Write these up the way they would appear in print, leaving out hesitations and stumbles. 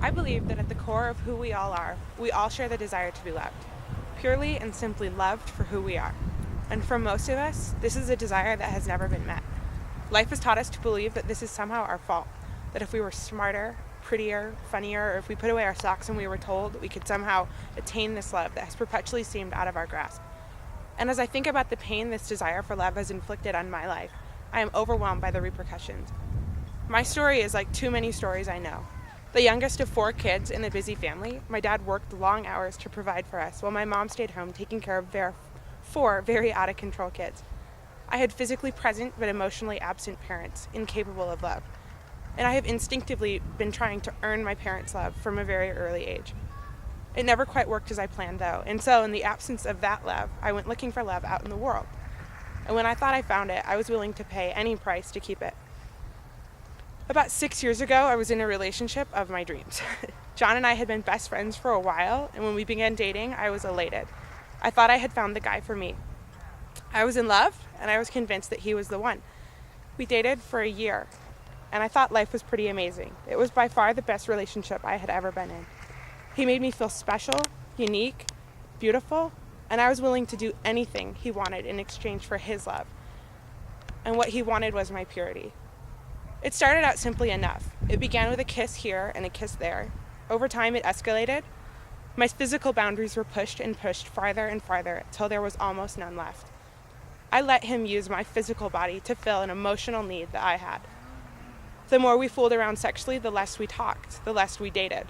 I believe that at the core of who we all are, we all share the desire to be loved, purely and simply loved for who we are. And for most of us, this is a desire that has never been met. Life has taught us to believe that this is somehow our fault, that if we were smarter, prettier, funnier, or if we put away our socks and we were told, we could somehow attain this love that has perpetually seemed out of our grasp. And as I think about the pain this desire for love has inflicted on my life, I am overwhelmed by the repercussions. My story is like too many stories I know. The youngest of 4 kids in a busy family, my dad worked long hours to provide for us while my mom stayed home taking care of their 4 very out-of-control kids. I had physically present but emotionally absent parents, incapable of love. And I have instinctively been trying to earn my parents' love from a very early age. It never quite worked as I planned, though, and so in the absence of that love, I went looking for love out in the world. And when I thought I found it, I was willing to pay any price to keep it. About 6 years ago, I was in a relationship of my dreams. John and I had been best friends for a while, and when we began dating, I was elated. I thought I had found the guy for me. I was in love, and I was convinced that he was the one. We dated for a year, and I thought life was pretty amazing. It was by far the best relationship I had ever been in. He made me feel special, unique, beautiful, and I was willing to do anything he wanted in exchange for his love. And what he wanted was my purity. It started out simply enough. It began with a kiss here and a kiss there. Over time, it escalated. My physical boundaries were pushed and pushed farther and farther until there was almost none left. I let him use my physical body to fill an emotional need that I had. The more we fooled around sexually, the less we talked, the less we dated.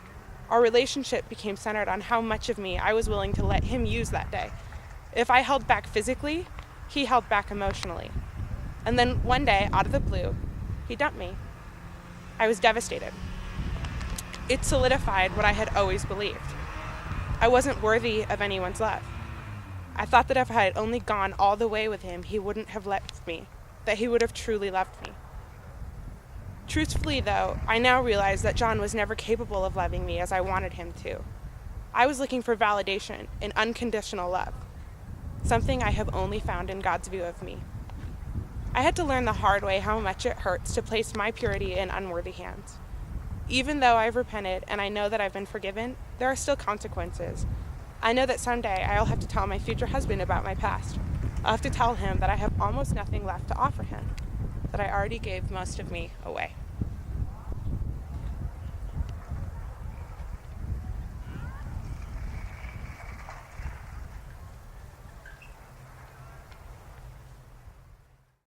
Our relationship became centered on how much of me I was willing to let him use that day. If I held back physically, he held back emotionally. And then one day, out of the blue, he dumped me. I was devastated. It solidified what I had always believed. I wasn't worthy of anyone's love. I thought that if I had only gone all the way with him, he wouldn't have left me, that he would have truly loved me. Truthfully, though, I now realize that John was never capable of loving me as I wanted him to. I was looking for validation in unconditional love, something I have only found in God's view of me. I had to learn the hard way how much it hurts to place my purity in unworthy hands. Even though I've repented and I know that I've been forgiven, there are still consequences. I know that someday I'll have to tell my future husband about my past. I'll have to tell him that I have almost nothing left to offer him, that I already gave most of me away.